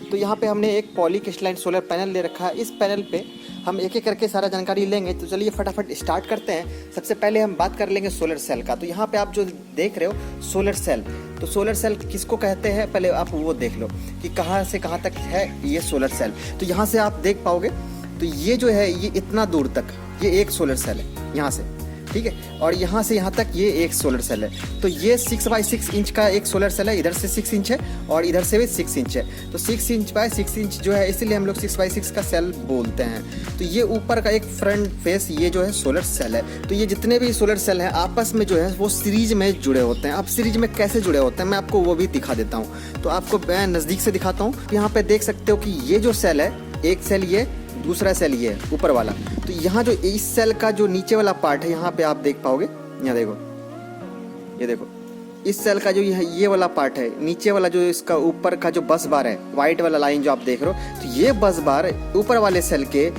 तो यहाँ पे हमने एक पॉली क्रिस्टलाइन सोलर पैनल ले रखा है। इस पैनल पे हम एक एक करके सारा जानकारी लेंगे। तो चलिए फटाफट स्टार्ट करते हैं। सबसे पहले हम बात कर लेंगे सोलर सेल का। तो यहाँ पे आप जो देख रहे हो सोलर सेल, तो सोलर सेल किसको कहते हैं पहले आप वो देख लो कि कहाँ से कहाँ तक है ये सोलर सेल। तो यहाँ से आप देख पाओगे तो ये जो है ये इतना दूर तक ये एक सोलर सेल है यहाँ से, ठीक है। और यहाँ से यहाँ तक ये एक सोलर सेल है। तो ये 6x6 इंच का एक सोलर सेल है। इधर से 6 इंच है और इधर से भी 6 इंच है। तो 6 इंच बाय 6 इंच जो है इसीलिए हम लोग 6x6 का सेल बोलते हैं। तो ये ऊपर का एक फ्रंट फेस ये जो है सोलर सेल है। तो ये जितने भी सोलर सेल हैं आपस में जो है वो सीरीज में जुड़े होते हैं। अब सीरीज में कैसे जुड़े होते हैं मैं आपको वो भी दिखा देता हूँ। तो आपको मैं नज़दीक से दिखाता हूँ। यहाँ पे देख सकते हो कि ये जो सेल है, एक सेल ये, दूसरा सेल ये ऊपर वाला। तो यहाँ जो इस सेल का जो नीचे वाला पार्ट है यहाँ पे आप देख पाओगे, यहाँ देखो, ये देखो इस सेल का जो ये वाला पार्ट है, नीचे वाला जो इसका ऊपर का जो बस बार है, वाइट वाला लाइन जो आप देख रहे हो, तो ये बस बार ऊपर वाले सेल के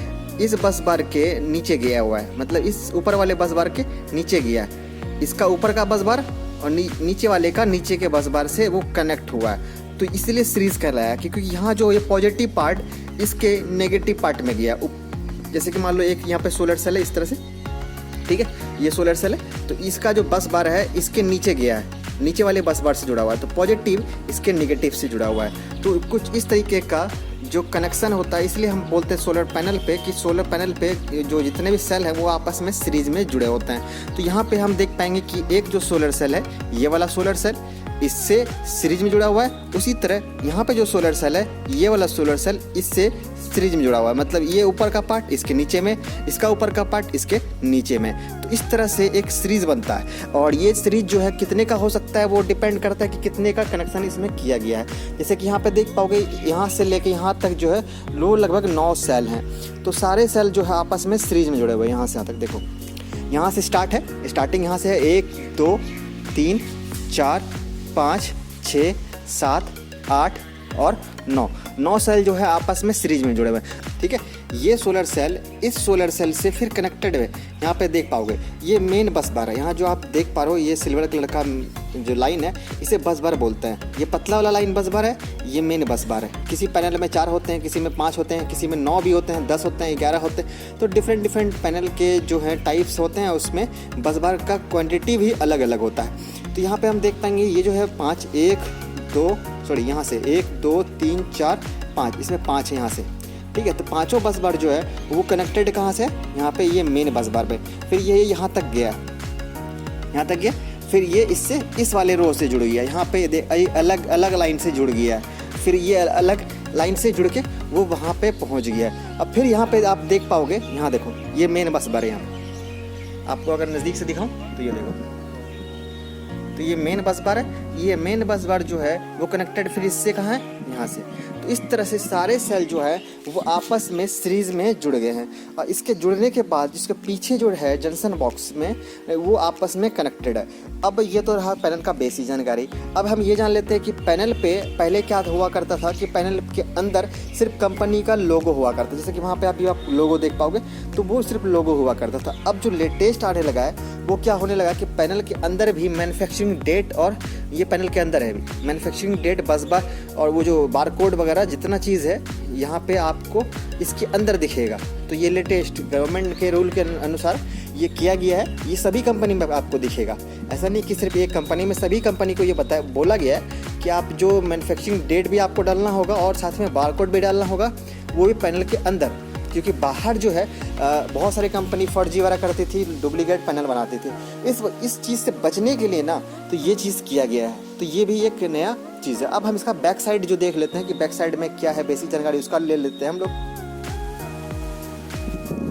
इस बस बार के नीचे गया हुआ है। मतलब इस ऊपर वाले बस बार के नीचे गया है। इसका ऊपर का बस बार और नीचे वाले का नीचे के बस बार से वो कनेक्ट हुआ है। तो इसीलिए सीरीज कहलाया क्योंकि यहाँ जो ये पॉजिटिव पार्ट इसके नेगेटिव पार्ट में गया। जैसे कि मान लो एक यहाँ पे सोलर सेल है इस तरह से, ठीक है, ये सोलर सेल है। तो इसका जो बस बार है इसके नीचे गया है, नीचे वाले बस बार से जुड़ा हुआ है। तो पॉजिटिव इसके नेगेटिव से जुड़ा हुआ है। तो कुछ इस तरीके का जो कनेक्शन होता है, इसलिए हम बोलते हैं सोलर पैनल पे कि सोलर पैनल पे जो जितने भी सेल हैं वो आपस में सीरीज में जुड़े होते हैं। तो यहाँ पे हम देख पाएंगे कि एक जो सोलर सेल है, ये वाला सोलर सेल इससे सीरीज में जुड़ा हुआ है। उसी तरह यहाँ पे जो सोलर सेल है, ये वाला सोलर सेल इससे सीरीज में जुड़ा हुआ है। मतलब ये ऊपर का पार्ट इसके नीचे में, इसका ऊपर का पार्ट इसके नीचे में। तो इस तरह से एक सीरीज बनता है। और ये सीरीज जो है कितने का हो सकता है वो डिपेंड करता है कि कितने का कनेक्शन इसमें किया गया है। जैसे कि यहाँ पे देख पाओगे यहाँ से लेके यहाँ तक जो है लो लगभग 9 सेल हैं। तो सारे सेल जो है आपस में सीरीज में जुड़े हुए हैं। यहाँ से यहाँ तक देखो, यहाँ से स्टार्ट है, स्टार्टिंग यहाँ से है 1 2 3 4 5 6 7 8 और 9 सेल जो है आपस में सीरीज में जुड़े हुए हैं, ठीक है। ये सोलर सेल इस सोलर सेल से फिर कनेक्टेड है। यहाँ पे देख पाओगे ये मेन बस बार है। यहाँ जो आप देख पा रहे हो ये सिल्वर कलर का जो लाइन है इसे बस बार बोलते हैं। ये पतला वाला लाइन बस बार है, ये मेन बस बार है। किसी पैनल में 4 होते हैं, किसी में 5 होते हैं, किसी में 9 भी होते हैं, 10 होते हैं, 11 होते हैं। तो डिफरेंट पैनल के जो है टाइप्स होते हैं, उसमें बस बार का क्वान्टिटी भी अलग अलग होता है। तो यहाँ पे हम देख पाएंगे ये जो है 5 1 2 सॉरी यहाँ से 1 2 3 4 5, इसमें 5 है यहाँ से, ठीक है। तो पांचों बस बार जो है वो कनेक्टेड कहाँ से, यहाँ पे ये मेन बस बार पे। फिर ये यहाँ तक गया, यहाँ तक गया। फिर ये इससे इस वाले रो से जुड़ गया, यहाँ पे अलग अलग लाइन से जुड़ गया। फिर ये अलग लाइन से जुड़ के वो वहाँ पे पहुँच गया। अब फिर यहाँ पे आप देख पाओगे, यहाँ देखो ये मेन बस बार है। यहाँ आपको अगर नज़दीक से दिखाऊँ तो ये देखो, तो ये मेन बस बार है। ये मेन बस बार जो है वो कनेक्टेड फिर इससे कहाँ है, यहाँ से। तो इस तरह से सारे सेल जो है वो आपस में सीरीज में जुड़ गए हैं। और इसके जुड़ने के बाद जिसके पीछे जो है जंक्शन बॉक्स में वो आपस में कनेक्टेड है। अब ये तो रहा पैनल का बेसिक जानकारी। अब हम ये जान लेते हैं कि पैनल पे पहले क्या हुआ करता था कि पैनल के अंदर सिर्फ कंपनी का लोगो हुआ करता था। जैसे कि वहाँ पे आप लोगो देख पाओगे तो वो सिर्फ लोगो हुआ करता था। अब जो लेटेस्ट आने लगा है वो क्या होने लगा कि पैनल के अंदर भी मैन्युफैक्चरिंग डेट, और ये पैनल के अंदर है भी मैन्युफैक्चरिंग डेट, बस बार और वो जो बारकोड वगैरह जितना चीज़ है यहाँ पे आपको इसके अंदर दिखेगा। तो ये लेटेस्ट गवर्नमेंट के रूल के अनुसार ये किया गया है। ये सभी कंपनी में आपको दिखेगा। ऐसा नहीं कि सिर्फ एक कंपनी में, सभी कंपनी को ये बोला गया है कि आप जो मैन्युफैक्चरिंग डेट भी आपको डालना होगा और साथ में बारकोड भी डालना होगा, वो भी पैनल के अंदर। क्योंकि बाहर जो है बहुत सारी कंपनी फर्जी वगैरह करती थी, डुप्लीकेट पैनल बनाती थी। इस चीज़ से बचने के लिए ना तो ये चीज़ किया गया है। तो ये भी एक नया चीज़ है। अब हम इसका बैक साइड जो देख लेते हैं कि बैक साइड में क्या है, बेसिक जानकारी उसका ले लेते हैं हम लोग।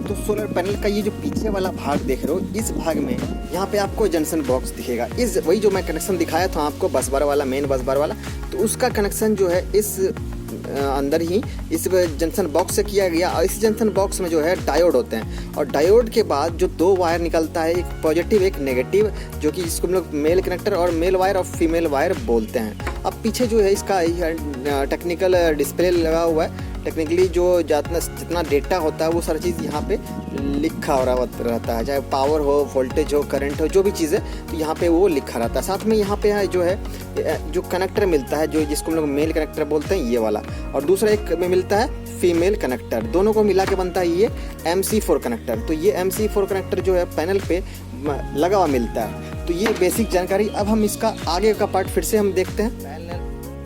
तो सोलर पैनल का ये जो पीछे वाला भाग देख रहे हो, इस भाग में यहाँ पे आपको जंक्शन बॉक्स दिखेगा। इस वही जो मैं कनेक्शन दिखाया था आपको बस बार वाला, मेन बस बार वाला, तो उसका कनेक्शन जो है इस अंदर ही इस जंक्शन बॉक्स से किया गया। और इस जंक्शन बॉक्स में जो है डायोड होते हैं। और डायोड के बाद जो 2 वायर निकलता है, एक पॉजिटिव एक नेगेटिव, जो कि इसको हम लोग मेल कनेक्टर और मेल वायर और फीमेल वायर बोलते हैं। अब पीछे जो है इसका टेक्निकल डिस्प्ले लगा हुआ है। टेक्निकली जो जितना डेटा होता है वो सारी चीज़ यहाँ पे लिखा हो रहा रहता है, चाहे पावर हो, वोल्टेज हो, करंट हो, जो भी चीज़ है तो यहाँ पे वो लिखा रहता है। साथ में यहाँ पे जो है जो कनेक्टर मिलता है, जो जिसको हम लोग मेल कनेक्टर बोलते हैं, ये वाला, और दूसरा एक में मिलता है फीमेल कनेक्टर। दोनों को मिला के बनता है ये MC4 कनेक्टर। तो ये MC4 कनेक्टर जो है पैनल पे लगा हुआ मिलता है। तो ये बेसिक जानकारी। अब हम इसका आगे का पार्ट फिर से हम देखते हैं।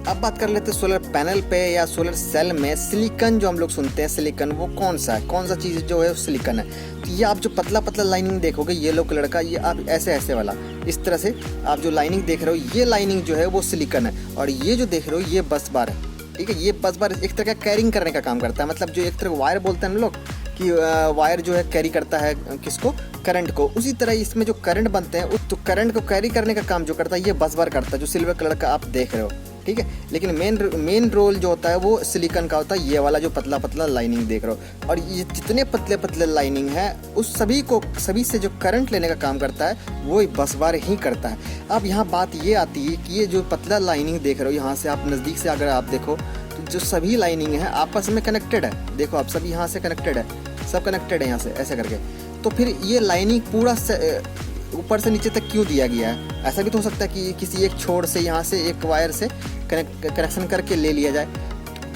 अब बात कर लेते हैं सोलर पैनल पे या सोलर सेल में सिलिकॉन जो हम लोग सुनते हैं, सिलिकॉन वो कौन सा है, कौन सा चीज़ जो है सिलिकॉन है। तो ये आप जो पतला पतला लाइनिंग देखोगे येलो कलर का, ये आप ऐसे ऐसे वाला, इस तरह से आप जो लाइनिंग देख रहे हो, ये लाइनिंग जो है वो सिलिकॉन है। और ये जो देख रहे हो ये बस बार है, ठीक है। ये बस बार एक तरह का कैरिंग करने का काम करता है, मतलब जो एक तरह वायर बोलते हैं ना लोग कि वायर जो है कैरी करता है किसको, करंट को। उसी तरह इसमें जो करंट बनते हैं तो करंट को कैरी करने का काम जो करता है ये बस बार करता है, जो सिल्वर कलर का आप देख रहे हो, ठीक है। लेकिन मेन रोल जो होता है वो सिलिकॉन का होता है, ये वाला जो पतला पतला लाइनिंग देख रहे हो। और ये जितने पतले पतले लाइनिंग है उस सभी से जो करंट लेने का काम करता है वो बस बार ही करता है। अब यहाँ बात ये आती है कि ये जो पतला लाइनिंग देख रहे हो, यहाँ से आप नज़दीक से अगर आप देखो तो जो सभी लाइनिंग है आपस में कनेक्टेड है। देखो आप सभी यहाँ से कनेक्टेड है, सब कनेक्टेड है यहाँ से ऐसे करके। तो फिर ये लाइनिंग पूरा ऊपर से नीचे तक क्यों दिया गया है? ऐसा भी तो हो सकता है कि किसी एक छोर से यहाँ से एक वायर से कनेक्शन करके ले लिया जाए।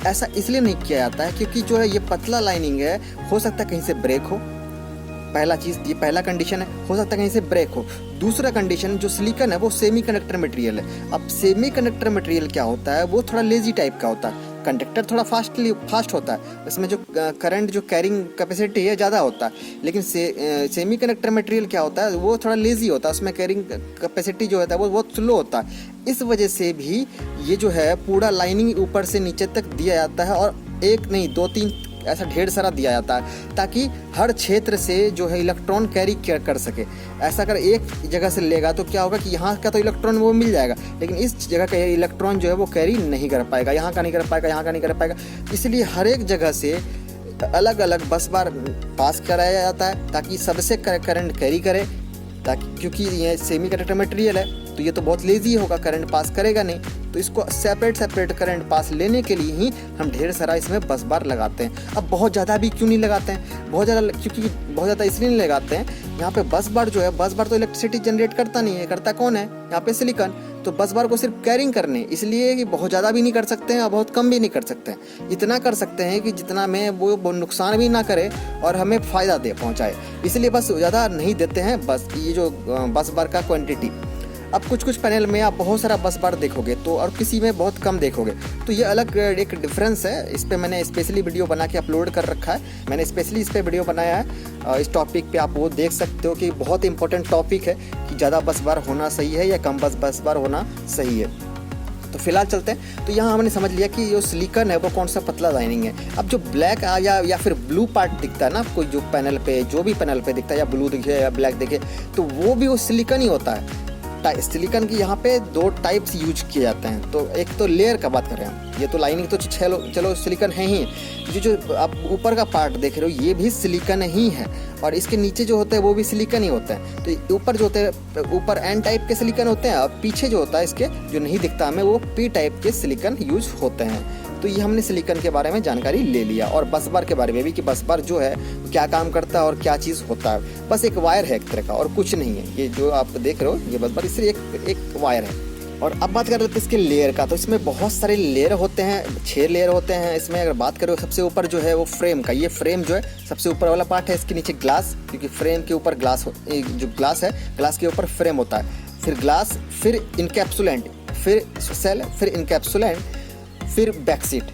ऐसा इसलिए नहीं किया जाता है क्योंकि जो है ये पतला लाइनिंग है, हो सकता है कहीं से ब्रेक हो। पहला चीज़, ये पहला कंडीशन है, हो सकता है कहीं से ब्रेक हो। दूसरा कंडीशन, जो सिलिकॉन है वो सेमी कंडक्टर मटेरियल है। अब सेमी कंडक्टर मटेरियल क्या होता है, वो थोड़ा लेजी टाइप का होता है। कंडक्टर थोड़ा फास्ट होता है, इसमें जो करंट जो कैरिंग कैपेसिटी है ज़्यादा होता है। लेकिन सेमी कंडक्टर मटेरियल क्या होता है, वो थोड़ा लेजी होता है, उसमें कैरिंग कैपेसिटी जो होता है वो बहुत स्लो होता है। इस वजह से भी ये जो है पूरा लाइनिंग ऊपर से नीचे तक दिया जाता है, और एक नहीं 2-3 ऐसा ढेर सारा दिया जाता है, ताकि हर क्षेत्र से जो है इलेक्ट्रॉन कैरी कर सके। ऐसा अगर एक जगह से लेगा तो क्या होगा कि यहाँ का तो इलेक्ट्रॉन वो मिल जाएगा, लेकिन इस जगह का इलेक्ट्रॉन जो है वो कैरी नहीं कर पाएगा, यहाँ का नहीं कर पाएगा, यहाँ का नहीं कर पाएगा। इसलिए हर एक जगह से अलग अलग बस बार पास कराया जाता है ताकि सबसे करंट कैरी करे। ताकि क्योंकि ये सेमी कंडक्टर मटेरियल है तो ये तो बहुत लेजी होगा, करंट पास करेगा नहीं। तो इसको सेपरेट करंट पास लेने के लिए ही हम ढेर सारा इसमें बस बार लगाते हैं। अब बहुत ज़्यादा भी क्यों नहीं लगाते हैं, बहुत ज़्यादा इसलिए नहीं लगाते हैं, यहाँ पे बस बार जो है, बस बार तो इलेक्ट्रिसिटी जनरेट करता नहीं है, करता कौन है यहाँ पे, सिलिकॉन। तो बस बार को सिर्फ कैरिंग करने, इसलिए कि बहुत ज़्यादा भी नहीं कर सकते हैं और बहुत कम भी नहीं कर सकते हैं। इतना कर सकते हैं कि जितना में वो नुकसान भी ना करे और हमें फ़ायदा दे पहुँचाए, इसलिए बस ज़्यादा नहीं देते हैं बस ये जो बस बार का क्वान्टिटी। अब कुछ पैनल में आप बहुत सारा बस बार देखोगे तो, और किसी में बहुत कम देखोगे, तो ये अलग एक डिफरेंस है। इस पे मैंने स्पेशली वीडियो बना के अपलोड कर रखा है, मैंने स्पेशली इस पे वीडियो बनाया है। इस टॉपिक पे आप वो देख सकते हो कि बहुत इंपॉर्टेंट टॉपिक है कि ज़्यादा बस बार होना सही है या कम बस बार होना सही है। तो फिलहाल चलते हैं। तो यहाँ हमने समझ लिया कि जो सिलिकॉन है वो कौन सा पतला लाइनिंग है। अब जो ब्लैक या फिर ब्लू पार्ट दिखता है ना, कोई जो पैनल पे, जो भी पैनल पे दिखता है, या ब्लू दिखे या ब्लैक दिखे, तो वो भी वो सिलिकॉन ही होता है। सिलिकॉन की यहाँ पे 2 टाइप्स यूज किए जाते हैं। तो एक तो लेयर का बात करें हम, ये तो लाइनिंग तो चलो सिलिकॉन है ही। जो आप ऊपर का पार्ट देख रहे हो ये भी सिलिकॉन ही है, और इसके नीचे जो होते हैं वो भी सिलिकॉन ही होते हैं। तो ऊपर जो होते हैं, ऊपर एन टाइप के सिलिकॉन होते हैं, और पीछे जो होता है इसके जो नहीं दिखता हमें, वो पी टाइप के सिलिकॉन यूज होते हैं। तो ये हमने सिलिकॉन के बारे में जानकारी ले लिया, और बस बार के बारे में भी कि बस बार जो है क्या काम करता है और क्या चीज़ होता है। बस एक वायर है एक तरह का, और कुछ नहीं है। ये जो आप देख रहे हो ये बस बार इसलिए एक वायर है। और अब बात कर रहे थे इसके लेयर का, तो इसमें बहुत सारे लेयर होते हैं, 6 लेयर होते हैं इसमें। अगर बात करो सबसे ऊपर जो है वो फ्रेम का, ये फ्रेम जो है सबसे ऊपर वाला पार्ट है। इसके नीचे ग्लास, क्योंकि फ्रेम के ऊपर ग्लास जो ग्लास है, ग्लास के ऊपर फ्रेम होता है, फिर ग्लास, फिर इनकैप्सुलेंट, फिर सेल, फिर इनकैप्सुलेंट, फिर बैकसीट,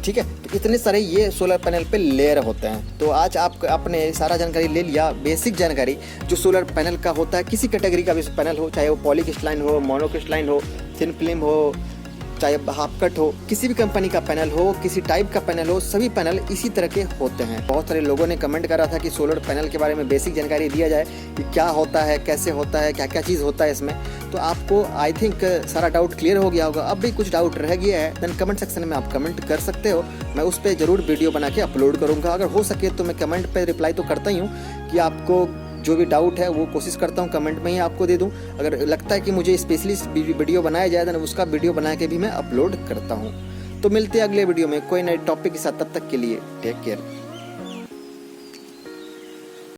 ठीक है। तो इतने सारे ये सोलर पैनल पे लेयर होते हैं। तो आज आपने सारा जानकारी ले लिया, बेसिक जानकारी जो सोलर पैनल का होता है। किसी कैटेगरी का भी पैनल हो, चाहे वो पॉलीक्रिस्टलाइन हो, मोनोक्रिस्टलाइन हो, थिन फिल्म हो, चाहे हाफ कट हो, किसी भी कंपनी का पैनल हो, किसी टाइप का पैनल हो, सभी पैनल इसी तरह के होते हैं। बहुत सारे लोगों ने कमेंट करा था कि सोलर पैनल के बारे में बेसिक जानकारी दिया जाए कि क्या होता है, कैसे होता है, क्या क्या चीज़ होता है इसमें। तो आपको आई थिंक सारा डाउट क्लियर हो गया होगा। अब भी कुछ डाउट रह गया है देन कमेंट सेक्शन में आप कमेंट कर सकते हो, मैं उस पर ज़रूर वीडियो बना के अपलोड करूँगा। अगर हो सके तो मैं कमेंट पर रिप्लाई तो करता ही हूँ कि आपको जो भी डाउट है वो कोशिश करता हूँ कमेंट में ही आपको दे दूँ। अगर लगता है कि मुझे स्पेशली वीडियो बनाया जाए तो उसका वीडियो बना के भी मैं अपलोड करता हूँ। तो मिलते हैं अगले वीडियो में कोई नए टॉपिक के साथ, तब तक के लिए टेक केयर।